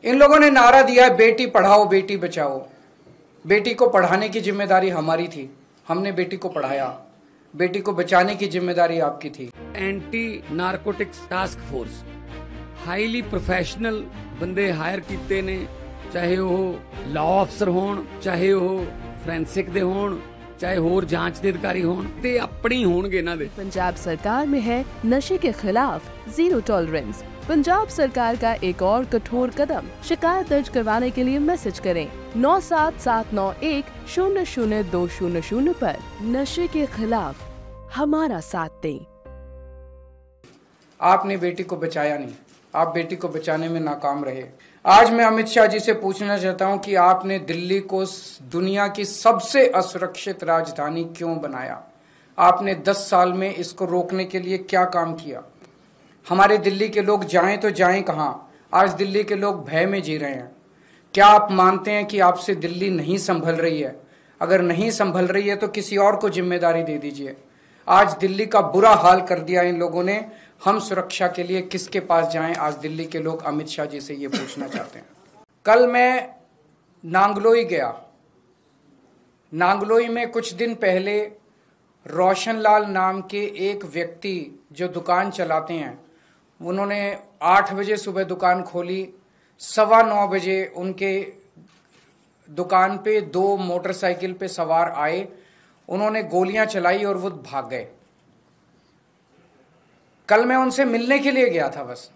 इन लोगों ने नारा दिया है बेटी पढ़ाओ बेटी बचाओ। बेटी को पढ़ाने की जिम्मेदारी हमारी थी, हमने बेटी को पढ़ाया। बेटी को बचाने की जिम्मेदारी आपकी थी। Anti narcotics task force highly professional बंदे हायर कीते ने, चाहे वो लॉ अफसर होण, चाहे वो फोरेंसिक दे होण, चाहे होर जांच दे अधिकारी होण, ते अपनी होणगे इन्हां दे। पंजाब सरकार में है नशे के खिलाफ जीरो टॉलरेंस। पंजाब सरकार का एक और कठोर कदम। शिकायत दर्ज करवाने के लिए मैसेज करें 9779100200 पर। नशे के खिलाफ हमारा साथ दें। आपने बेटी को बचाया नहीं, आप बेटी को बचाने में नाकाम रहे। आज मैं अमित शाह जी से पूछना चाहता हूं कि आपने दिल्ली को दुनिया की सबसे असुरक्षित राजधानी क्यों बनाया? आपने 10 साल में इसको रोकने के लिए क्या काम किया? हमारे दिल्ली के लोग जाएं तो जाएं कहां? आज दिल्ली के लोग भय में जी रहे हैं। क्या आप मानते हैं कि आपसे दिल्ली नहीं संभल रही है? अगर नहीं संभल रही है तो किसी और को जिम्मेदारी दे दीजिए। आज दिल्ली का बुरा हाल कर दिया इन लोगों ने। हम सुरक्षा के लिए किसके पास जाएं? आज दिल्ली के लोग अमित शाह जी से ये पूछना चाहते हैं। कल मैं नांगलोई गया। नांगलोई में कुछ दिन पहले रोशनलाल नाम के एक व्यक्ति जो दुकान चलाते हैं, उन्होंने 8 बजे सुबह दुकान खोली। 9:15 बजे उनके दुकान पे 2 मोटरसाइकिल पे सवार आए, उन्होंने गोलियां चलाई और वो भाग गए। कल मैं उनसे मिलने के लिए गया था बस,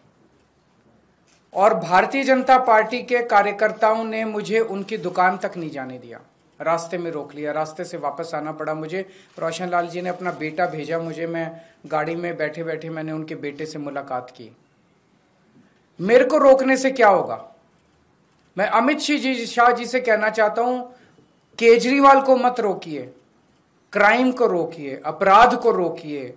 और भारतीय जनता पार्टी के कार्यकर्ताओं ने मुझे उनकी दुकान तक नहीं जाने दिया, रास्ते में रोक लिया। रास्ते से वापस आना पड़ा मुझे। रोशनलाल जी ने अपना बेटा भेजा मुझे, मैं गाड़ी में बैठे बैठे मैंने उनके बेटे से मुलाकात की। मेरे को रोकने से क्या होगा? मैं अमित शाह जी से कहना चाहता हूं, केजरीवाल को मत रोकिए, क्राइम को रोकिए, अपराध को रोकिए,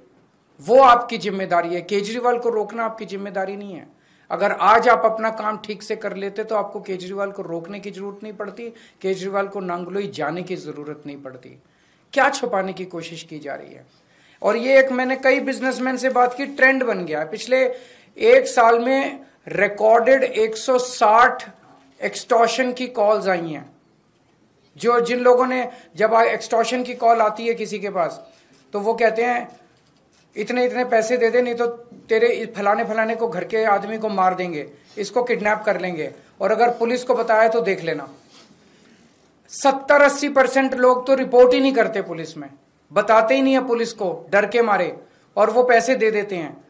वो आपकी जिम्मेदारी है। केजरीवाल को रोकना आपकी जिम्मेदारी नहीं है। अगर आज आप अपना काम ठीक से कर लेते तो आपको केजरीवाल को रोकने की जरूरत नहीं पड़ती, केजरीवाल को नांगलोई जाने की जरूरत नहीं पड़ती। क्या छुपाने की कोशिश की जा रही है? और ये एक, मैंने कई बिजनेसमैन से बात की, ट्रेंड बन गया है। पिछले 1 साल में रिकॉर्डेड 160 एक्सटॉर्शन की कॉल्स आई हैं। जिन लोगों ने, जब एक्सटॉर्शन की कॉल आती है किसी के पास, तो वो कहते हैं इतने इतने पैसे दे दे, नहीं तो तेरे फलाने फलाने को, घर के आदमी को मार देंगे, इसको किडनैप कर लेंगे, और अगर पुलिस को बताया तो देख लेना। 70-80% लोग तो रिपोर्ट ही नहीं करते पुलिस में, बताते ही नहीं है पुलिस को, डर के मारे, और वो पैसे दे देते हैं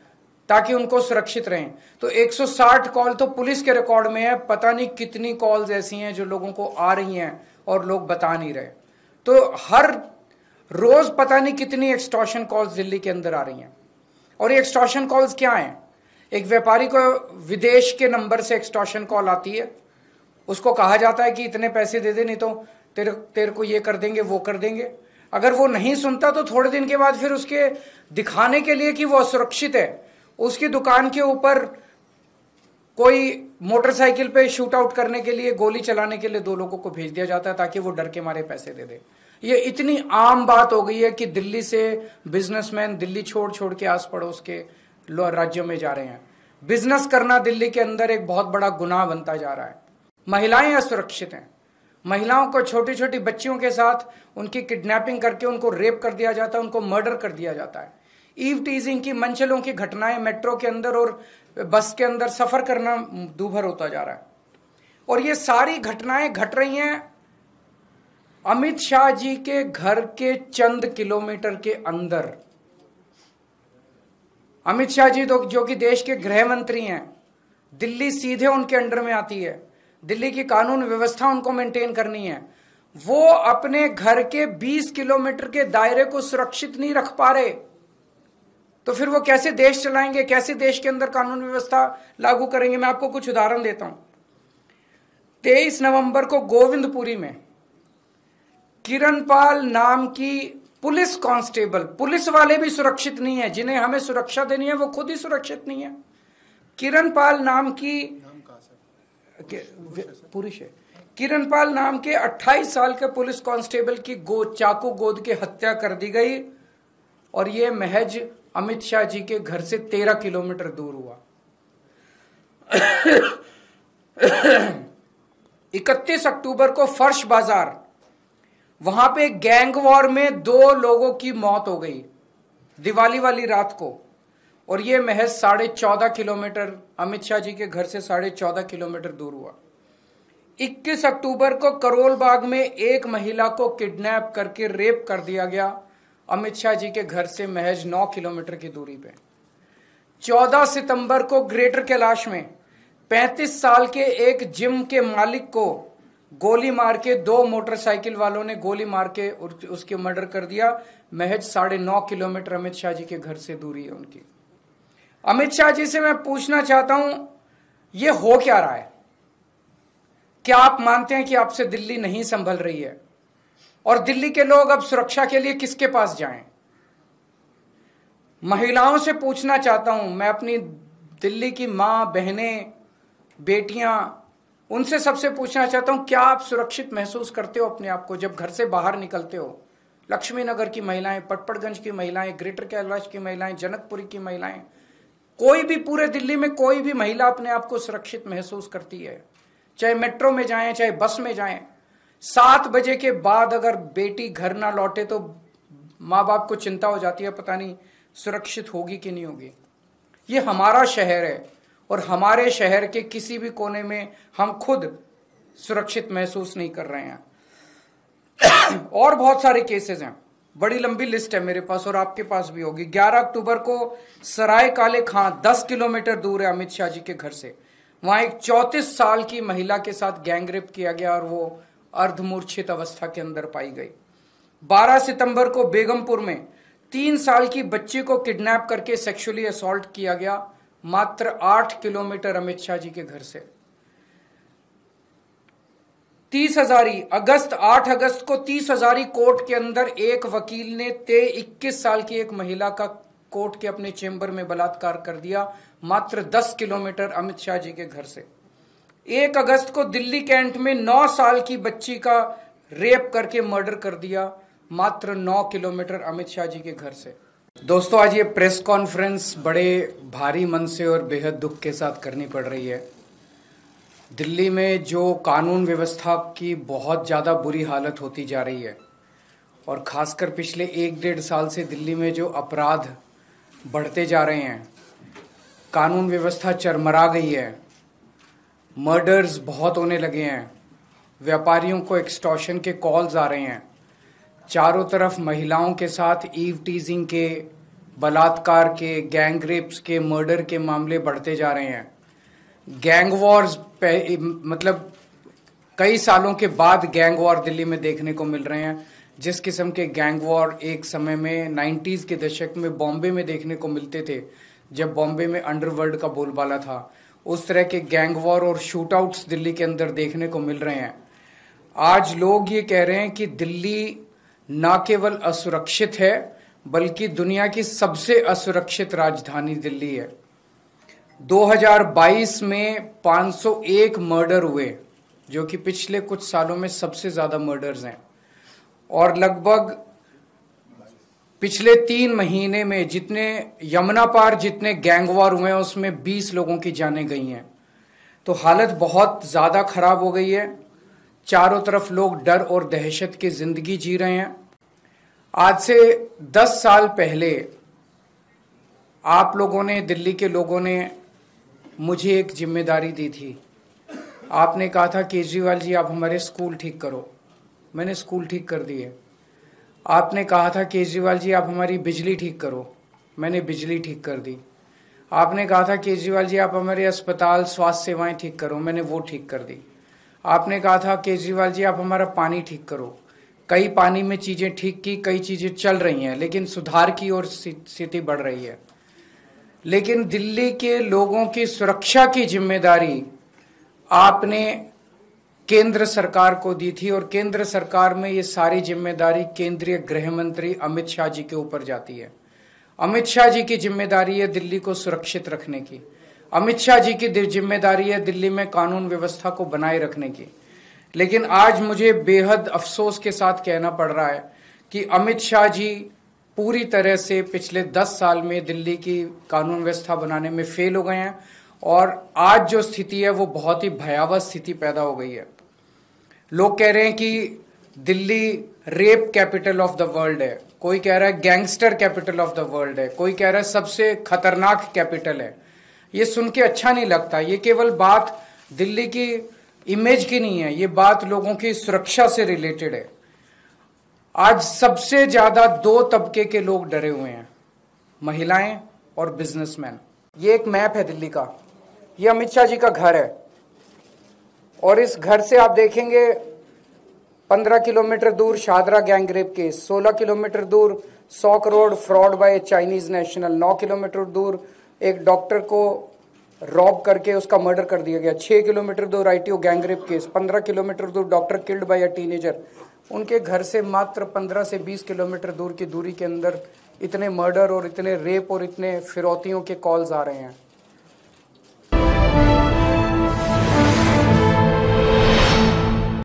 ताकि उनको सुरक्षित रहें। तो 160 कॉल तो पुलिस के रिकॉर्ड में है। पता नहीं कितनी कॉल्स ऐसी हैं जो लोगों को आ रही हैं और लोग बता नहीं रहे। तो हर रोज पता नहीं कितनी एक्सटॉर्शन कॉल्स दिल्ली के अंदर आ रही हैं। और ये एक्सटॉर्शन कॉल्स क्या हैं? एक व्यापारी को विदेश के नंबर से एक्सटॉर्शन कॉल आती है, उसको कहा जाता है कि इतने पैसे दे दे, नहीं तो तेरे को ये कर देंगे, वो कर देंगे। अगर वो नहीं सुनता तो थोड़े दिन के बाद फिर उसके दिखाने के लिए कि वो असुरक्षित है, उसकी दुकान के ऊपर कोई मोटरसाइकिल पे शूट आउट करने के लिए, गोली चलाने के लिए 2 लोगों को भेज दिया जाता है ताकि वो डर के मारे पैसे दे दे। ये इतनी आम बात हो गई है कि दिल्ली से बिजनेसमैन दिल्ली छोड़ के आस पड़ोस के राज्यों में जा रहे हैं। बिजनेस करना दिल्ली के अंदर एक बहुत बड़ा गुनाह बनता जा रहा है। महिलाएं असुरक्षित हैं। महिलाओं को, छोटी छोटी बच्चियों के साथ उनकी किडनैपिंग करके उनको रेप कर दिया जाता है, उनको मर्डर कर दिया जाता है। ईव टीजिंग की, मनचलों की घटनाएं मेट्रो के अंदर और बस के अंदर सफर करना दूभर होता जा रहा है। और ये सारी घटनाएं घट रही हैं अमित शाह जी के घर के चंद किलोमीटर के अंदर। अमित शाह जी जो कि देश के गृह मंत्री हैं, दिल्ली सीधे उनके अंडर में आती है। दिल्ली की कानून व्यवस्था उनको मेंटेन करनी है। वो अपने घर के 20 किलोमीटर के दायरे को सुरक्षित नहीं रख पा रहे, तो फिर वो कैसे देश चलाएंगे, कैसे देश के अंदर कानून व्यवस्था लागू करेंगे? मैं आपको कुछ उदाहरण देता हूं। 23 नवंबर को गोविंदपुरी में किरणपाल नाम की पुलिस कांस्टेबल, पुलिस वाले भी सुरक्षित नहीं है, जिन्हें हमें सुरक्षा देनी है वो खुद ही सुरक्षित नहीं है। किरणपाल नाम की, पुरुष है, किरणपाल नाम के 28 साल के पुलिस कांस्टेबल की चाकू गोद के हत्या कर दी गई, और ये महज अमित शाह जी के घर से 13 किलोमीटर दूर हुआ। 31 अक्टूबर को फर्श बाजार, वहां पे गैंग वॉर में 2 लोगों की मौत हो गई दिवाली वाली रात को, और ये महज 14.5 किलोमीटर अमित शाह जी के घर से 14.5 किलोमीटर दूर हुआ। 21 अक्टूबर को करोल बाग में एक महिला को किडनैप करके रेप कर दिया गया अमित शाह जी के घर से महज 9 किलोमीटर की दूरी पे। 14 सितंबर को ग्रेटर कैलाश में 35 साल के एक जिम के मालिक को गोली मार के 2 मोटरसाइकिल वालों ने गोली मार के उसके मर्डर कर दिया। महज 9.5 किलोमीटर अमित शाह जी के घर से दूरी है उनकी। अमित शाह जी से मैं पूछना चाहता हूं, ये हो क्या रहा है? क्या आप मानते हैं कि आपसे दिल्ली नहीं संभल रही है? और दिल्ली के लोग अब सुरक्षा के लिए किसके पास जाएं? महिलाओं से पूछना चाहता हूं मैं, अपनी दिल्ली की मां, बहनें, बेटियां, उनसे सबसे पूछना चाहता हूं, क्या आप सुरक्षित महसूस करते हो अपने आप को जब घर से बाहर निकलते हो? लक्ष्मी नगर की महिलाएं, पटपड़गंज की महिलाएं, ग्रेटर कैलाश की महिलाएं, जनकपुरी की महिलाएं, कोई भी पूरे दिल्ली में कोई भी महिला अपने आप को सुरक्षित महसूस करती है? चाहे मेट्रो में जाएं, चाहे बस में जाएं, 7 बजे के बाद अगर बेटी घर ना लौटे तो माँ बाप को चिंता हो जाती है, पता नहीं सुरक्षित होगी कि नहीं होगी। ये हमारा शहर है और हमारे शहर के किसी भी कोने में हम खुद सुरक्षित महसूस नहीं कर रहे हैं। और बहुत सारे केसेस हैं, बड़ी लंबी लिस्ट है मेरे पास और आपके पास भी होगी। 11 अक्टूबर को सराय काले खां 10 किलोमीटर दूर है अमित शाह जी के घर से, वहां एक 34 साल की महिला के साथ गैंगरेप किया गया और वो अर्धमूर्छित अवस्था के अंदर पाई गई। 12 सितंबर को बेगमपुर में 3 साल की बच्ची को किडनैप करके सेक्सुअली असॉल्ट किया गया, मात्र 8 किलोमीटर अमित शाह जी के घर से। 30 हजारी 8 अगस्त को 30 हजारी कोर्ट के अंदर एक वकील ने 21 साल की एक महिला का कोर्ट के अपने चेंबर में बलात्कार कर दिया, मात्र 10 किलोमीटर अमित शाह जी के घर से। 1 अगस्त को दिल्ली कैंट में 9 साल की बच्ची का रेप करके मर्डर कर दिया, मात्र 9 किलोमीटर अमित शाह जी के घर से। दोस्तों, आज ये प्रेस कॉन्फ्रेंस बड़े भारी मन से और बेहद दुख के साथ करनी पड़ रही है। दिल्ली में जो कानून व्यवस्था की बहुत ज़्यादा बुरी हालत होती जा रही है और ख़ासकर पिछले 1-1.5 साल से दिल्ली में जो अपराध बढ़ते जा रहे हैं, कानून व्यवस्था चरमरा गई है, मर्डर्स बहुत होने लगे हैं, व्यापारियों को एक्सटॉर्शन के कॉल्स आ रहे हैं, चारों तरफ महिलाओं के साथ ईव टीजिंग के, बलात्कार के, गैंग रेप्स के, मर्डर के मामले बढ़ते जा रहे हैं। गैंग वॉर्स मतलब कई सालों के बाद गैंग वॉर दिल्ली में देखने को मिल रहे हैं। जिस किस्म के गैंग वॉर एक समय में 90s के दशक में बॉम्बे में देखने को मिलते थे, जब बॉम्बे में अंडरवर्ल्ड का बोलबाला था, उस तरह के गैंग वॉर और शूटआउट्स दिल्ली के अंदर देखने को मिल रहे हैं। आज लोग ये कह रहे हैं कि दिल्ली न केवल असुरक्षित है बल्कि दुनिया की सबसे असुरक्षित राजधानी दिल्ली है। 2022 में 501 मर्डर हुए, जो कि पिछले कुछ सालों में सबसे ज्यादा मर्डर्स हैं, और लगभग पिछले 3 महीने में जितने यमुना पार जितने गैंग वॉर हुए हैं उसमें 20 लोगों की जानें गई हैं। तो हालत बहुत ज़्यादा खराब हो गई है। चारों तरफ लोग डर और दहशत की ज़िंदगी जी रहे हैं। आज से 10 साल पहले आप लोगों ने, दिल्ली के लोगों ने मुझे एक जिम्मेदारी दी थी। आपने कहा था केजरीवाल जी आप हमारे स्कूल ठीक करो, मैंने स्कूल ठीक कर दिए। आपने कहा था केजरीवाल जी आप हमारी बिजली ठीक करो, मैंने बिजली ठीक कर दी। आपने कहा था केजरीवाल जी आप हमारे अस्पताल, स्वास्थ्य सेवाएं ठीक करो, मैंने वो ठीक कर दी। आपने कहा था केजरीवाल जी आप हमारा पानी ठीक करो, कई पानी में चीज़ें ठीक की, कई चीज़ें चल रही हैं, लेकिन सुधार की ओर स्थिति बढ़ रही है। लेकिन दिल्ली के लोगों की सुरक्षा की जिम्मेदारी आपने केंद्र सरकार को दी थी और केंद्र सरकार में ये सारी जिम्मेदारी केंद्रीय गृह मंत्री अमित शाह जी के ऊपर जाती है। अमित शाह जी की जिम्मेदारी है दिल्ली को सुरक्षित रखने की। अमित शाह जी की जिम्मेदारी है दिल्ली में कानून व्यवस्था को बनाए रखने की। लेकिन आज मुझे बेहद अफसोस के साथ कहना पड़ रहा है कि अमित शाह जी पूरी तरह से पिछले 10 साल में दिल्ली की कानून व्यवस्था बनाने में फेल हो गए हैं और आज जो स्थिति है वो बहुत ही भयावह स्थिति पैदा हो गई है। लोग कह रहे हैं कि Delhi rape capital of the world है, कोई कह रहा है gangster capital of the world है, कोई कह रहा है सबसे खतरनाक कैपिटल है। ये सुन के अच्छा नहीं लगता। ये केवल बात दिल्ली की इमेज की नहीं है, ये बात लोगों की सुरक्षा से रिलेटेड है। आज सबसे ज्यादा दो तबके के लोग डरे हुए हैं, महिलाएं और बिजनेसमैन। ये एक मैप है दिल्ली का, ये अमित शाह जी का घर है और इस घर से आप देखेंगे 15 किलोमीटर दूर Shahdara gang rape case, 16 kilometre दूर 100 crore fraud bye Chinese national, 9 kilometre दूर एक डॉक्टर को रॉब करके उसका मर्डर कर दिया गया, 6 किलोमीटर दूर ITO gang rape case, 15 kilometre दूर doctor killed by a teenager. उनके घर से मात्र 15 से 20 किलोमीटर दूर की दूरी के अंदर इतने मर्डर और इतने रेप और इतने फिरौतियों के कॉल्स आ रहे हैं।